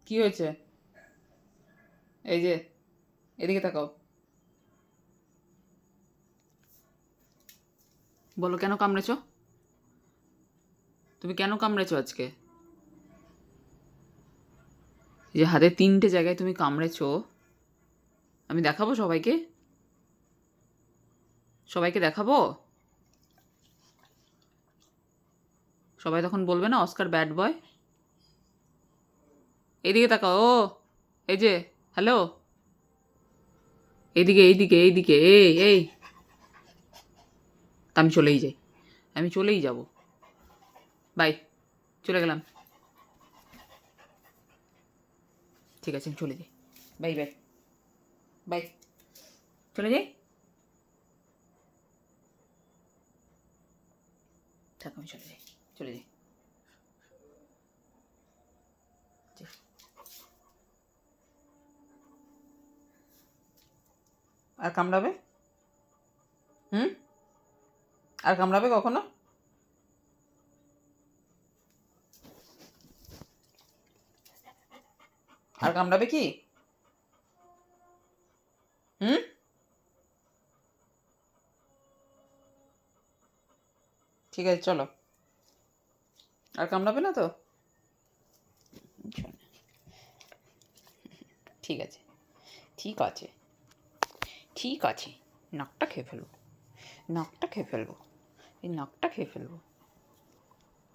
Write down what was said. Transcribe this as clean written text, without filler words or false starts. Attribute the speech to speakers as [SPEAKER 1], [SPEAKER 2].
[SPEAKER 1] কি হয়েছে? এই যে, এদিকে তাকাও। বলো, কেন কামড়েছ? তুমি কেন কামড়েছ আজকে? এই যে হাতে 3টে জায়গায় তুমি কামড়েছ, আমি দেখাবো সবাইকে? সবাইকে দেখাবো? সবাই তখন বলবে না অস্কার ব্যাড বয়? এইদিকে তাকাও। ও, এই যে, হ্যালো, এইদিকে এইদিকে এইদিকে, এই এই, তা আমি চলেই যাই, আমি চলেই যাব। বাই, চলে গেলাম। ঠিক আছে, আমি চলে যাই। বাই বাই বাই, চলে যাই। থাক, আমি চলে যাই, চলে যাই। আর কামড়াবে? হুম? আর কামড়াবে কখনো? আর কামড়াবে কি? হুম? ঠিক আছে, চলো। আর কামড়াবে না তো? ঠিক আছে, ঠিক আছে, ঠিক আছে। নাকটা খেয়ে ফেলবো, নাকটা খেয়ে ফেলবো, এই নাকটা খেয়ে ফেলবো।